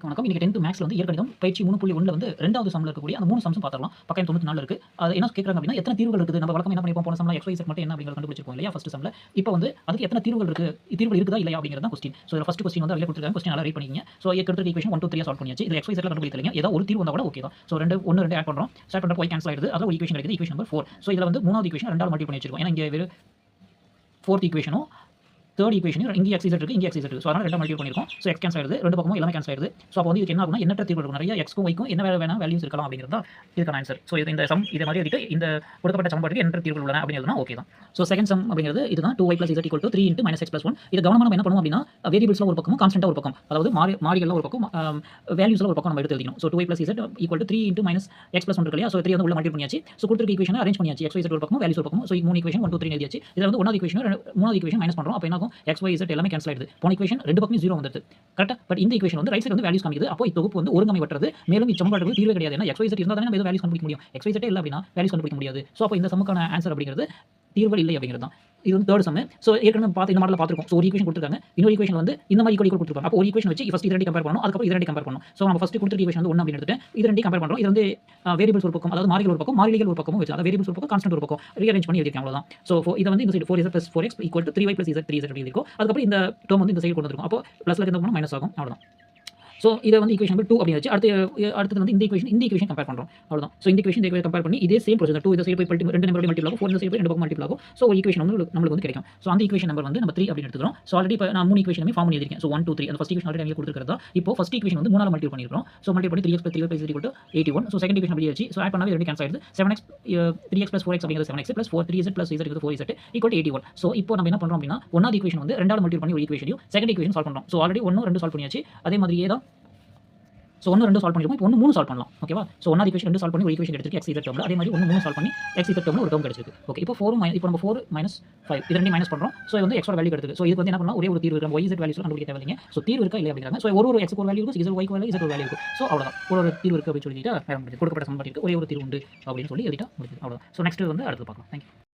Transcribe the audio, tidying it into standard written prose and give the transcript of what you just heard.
வணக்கம். இன்னைக்கு 10th மேத்ஸ்ல வந்து இயற்கணிதம் பயிற்சி 3.1ல வந்து 2வது சம்ல இருக்கக்கூடிய அந்த 3 சம்ஸும் பார்த்துரலாம். பக்கம் 94 இருக்கு. அது என்ன கேட்குறாங்க அப்படின்னா, எத்தனை தீர்வுகள் இருக்குது? நம்ம வழக்கமா என்ன பண்ணிருப்போம், போன சம்ல எக்ஸ், ஒய், இசட் மட்டும் என்ன அப்படிங்கிறத கண்டுபிடிச்சிருப்போம் இல்லையா? ஃபர்ஸ்ட் சம்ல. இப்போ வந்து அதுக்கு எத்தனை தீர்வுகள் இருக்கு? தீர்வுகள் இருக்குதா இல்லையா அப்படிங்கிறது தான் கொஸ்டின். ஸோ இதுல ஃபர்ஸ்ட் கொஸ்டின் வந்து அதிலே கொடுத்துருக்காங்க. கொஸ்டின் நல்லா ரீட் பண்ணிக்கங்க. ஸோ எடுத்துருக்க ஈக்குவேஷன் 1, 2, 3 சால்வ் பண்ணியாச்சு. இதுல எக்ஸ், ஒய், இசட்ல கண்டுபிடிக்கலைங்க. ஏதாவது ஒரு தீர்வு வந்தா கூட ஓகே தான். ஸோ 1, 2 ஆட் பண்றோம். ஸ்டார்ட் பண்றப்போ y கேன்சல் ஆயிடுது. அதுல ஒரு ஈக்குவேஷன் கிடைக்குது. Equation number 4. ஸோ இதுல வந்து 3வது ஈக்குவேஷன் 2ஆல மல்டிப்ளை பண்ணி வச்சிருக்கோம். ஏன்னா இங்க வெறும் 4th ஈக்குவேஷனும் 3rd ஈக்குவேஷன் இங்க x, z இருக்கு, இங்க x, z இருக்கு. ஸோ அதனால 2 மல்டிப்ளை பண்ணிருக்கோம். ஸோ x கேன்சல் ஆயிடுது. ரெண்டு பக்கமும் எல்லாமே கேன்சல் ஆயிடுது. ஸோ அப்போ வந்து இதுக்கு என்ன ஆகும்னா, எண்ணற்ற தீர்வுகள் இருக்கும். நிறைய x க்கும் y க்கும் என்ன வேணா வேல்யூஸ் இருக்கலாம் அப்படிங்கிறது தான் இதுக்கான ஆன்சர். ஸோ இந்த சம் இதை மாதிரி எழுதிட்டு இந்த கொடுக்கப்பட்ட சமன்பாட்டுக்கு எண்ணற்ற தீர்வுகள் உள்ளன அப்படிங்கிறதுனா ஓகே தான். ஸோ செகண்ட் சம் அப்படிங்கிறது இதுதான் 2y + z = 3 × -x + 1. இது கவனமா நம்ம என்ன பண்ணுவோம் அப்படின்னா, வேரியபிள்ஸ்ல ஒரு பக்கமும் கான்ஸ்டன்ட்டா ஒரு பக்கம், அதாவது மாறிகள்ல ஒரு பக்கம், வேல்யூஸ்ல ஒரு பக்கம் நம்ம எடுத்து எழுதிக்கணும். ஸோ 2y + z = 3 × -x + 1 இருக்கு இல்லையா? ஸோ 3 வந்து உள்ள மல்டிப்ளை பண்ணியாச்சு. ஸோ கொடுத்திருக்க ஈக்குவேஷனை அரேஞ்ச் பண்ணியாச்சு. x, y, z ஒரு பக்கம், வேல்யூஸ் ஒரு பக்கம். ஸோ 3 ஈக்குவேஷன் 1, 2, 3 எழுதியாச்சு. இதுல வந்து 1வது ஈக்குவேஷன் 3வது ஈக்குவேஷன் மைனஸ் பண்றோம். அப்ப என்ன ஆகும்? x, y, z எல்லாமே கேன்சல் ஆயிடுது. போன ஈக்குவேஷன் ரெண்டு பக்கமும் 0 வந்துருது. கரெக்ட்டா? பட் இந்த ஈக்குவேஷன் வந்து ரைட் சைடு வந்து வேல்யூஸ் காமிக்குது. அப்போ தொகுப்பு வந்து ஒருங்கமைவற்றது. மேலும் இச்சமன்பாட்டுக்கு தீர்வே கிடையாது. ஏன்னா x, y, z இருந்தா தானே நம்ம வேல்யூஸ் கண்டுபிடிக்க முடியும். x, y, z இல்ல அப்படின்னா வேல்யூஸ் கண்டுபிடிக்க முடியாது. ஸோ அப்போ இந்த சம்முக்கான ஆன்சர் அப்படிங்கிறது தீர்வுகள் இல்லை அப்படிங்கிறது தான். இது வந்து 3rd சம். ஸோ ஏற்கனவே பார்த்து இந்த மாடல பார்த்திருக்கோம். ஸோ ஒரு ஈக்குவேஷன் கொடுத்திருக்காங்க. இன்னொரு ஈக்குவேஷன் வந்து இந்த மாதிரி ஈக்குவல் கொடுத்திருப்பாங்க. அப்போ ஒரு ஈக்குவேஷன் வச்சு ஃபர்ஸ்ட் இது ரெண்டையும் கம்பேர் பண்ணனும். அதுக்கு அப்புறம் இது ரெண்டையும் கம்பேர் பண்ணனும். ஸோ நம்ம ஃபர்ஸ்ட் கொடுத்திருக்க ஈக்குவேஷன் வந்து 1 அப்படி எடுத்துட்டு இது ரெண்டையும் கம்பேர் பண்றோம். இது வந்து வேரியபிள்ஸ் ஒரு பக்கம், அதாவது மாறிகள் ஒரு பக்கம், மாறிலிகள் ஒரு பக்கமும் வச்சு, அதாவது வேரியபிள்ஸ் ஒரு பக்கம், கான்ஸ்டன்ட் ஒரு பக்கம் ரீஅரேஞ்ச் பண்ணி எழுதிருக்கேன் அவ்வளவுதான். ஸோ இத வந்து இந்த side 4z + 4x = 3y + z 3z அப்படி இருக்கும். அதுக்கு அப்புறம் இந்த டேர்ம் வந்து இந்த சைடு கொண்டு வந்திருக்கும். அப்போ பிளஸ்ல இருந்து போனா மைனஸ் ஆகும். அவ்வளவுதான். ஸோ இதை வந்து ஈக்குவேஷன் நம்பர் 2 அப்படின்னு வச்சு அடுத்தது வந்து இந்த ஈக்குவேஷன் கம்பேர் பண்ணுறோம். அவ்வளோதான். ஸோ இந்த ஈக்குவேஷன் கம்பேர் பண்ணி இதே சேம் ப்ரொசீஜர் 2 இந்த சைடு போய் ரெண்டு நம்பர் மல்டிப்ளை ஆகும், 4 இந்த சைடு போய் ரெண்டு பக்கம் மல்டிப்ளை ஆகும். ஸோ ஒரு ஈக்குவேஷன் வந்து நம்மளுக்கு வந்து கிடைக்கும். ஸோ அந்த ஈக்குவேஷன் நம்பர் வந்து நம்ம 3 அப்படின்னு எடுத்துக்கிறோம். ஸோ ஆல்ரெடி இப்போ நான் 3 ஈக்குவேஷனுமே ஃபார்ம் பண்ணி வச்சிருக்கேன். ஸோ 1, 2, 3 அந்த ஃபர்ஸ்ட் ஈக்குவேஷன் ஆல்ரெடி அங்கே கொடுத்துருக்கிறதா. இப்போ ஃபர்ஸ்ட் ஈக்குவேஷன் வந்து 3ஆல மல்டிப்ளை பண்ணிருக்கோம். ஸோ மல்டிப்ளை பண்ணி 3x + 3y + z = 81. So second equation அப்படியே வச்சு ஸோ ஆட் பண்ணாவே ரெண்டு கேன்சல் ஆயிடுது. 7x 3x + 4x அப்படிங்கிறது 7x + 4 3z + z = 4z = 81. So இப்போ நம்ம என்ன பண்றோம் அப்படின்னா, 1வது ஈக்குவேஷன் வந்து 2ஆல மல்டிப்ளை பண்ணி ஒரு ஈக்குவேஷனையும் செகண்ட் ஈக்குவேஷன் சால்வ் பண்றோம். ஸோ ஆல்ரெடி 1, 2 சால்வ் பண்ணியாச்சு. அதே மாதிரியே தான் ஸோ 1, 2 சால்வ் பண்ணிருக்கோம். இப்போ 1, 3 சால்வ் பண்ணலாம். ஓகேவா? ஸோ 1வது ஈக்குவேஷன் 2 சால்வ் பண்ணி ஒரு ஈக்குவேஷன் கிடைச்சிருக்கு x, z டேர்ம்ல. அதே மாதிரி 1, 3 சால்வ் பண்ணி x, z டேர்ம்ல ஒரு டேர்ம் கிடைச்சிருக்கு. ஓகே. இப்போ 4 இப்போ நம்ம 4 - 5 இது ரெண்டையும் மைனஸ் பண்றோம். ஸோ இது வந்து x ஓட வேல்யூ கிடைச்சிருக்கு. ஸோ இதுக்கு வந்து என்ன பண்ணலாம், ஒரே ஒரு தீர்வு இருக்கு. y, z வேல்யூஸ்ல கண்டுபிடிக்க தேவையில்லைங்க. ஸோ தீர்வு இருக்கா இல்லையா அப்படிங்கிறாங்க. ஸோ ஒரு x க்கு ஒரு வேல்யூ இருக்கு, y க்கு ஒரு வேல்யூ, z ஒரு வேல்யூ இருக்கு. ஸோ அவ்வளவுதான். ஒரு தீர்வு இருக்கு அப்படின்னு சொல்லிட்டா கொடுக்கப்பட்ட சமன்பாட்டிற்கு ஒரே ஒரு தீர்வு உண்டு அப்படின்னு சொல்லி எழுதிட்டா முடியுது. அவ்வளவுதான். ஸோ நெக்ஸ்ட் வந்து அடுத்து பார்க்கலாம். Thank you.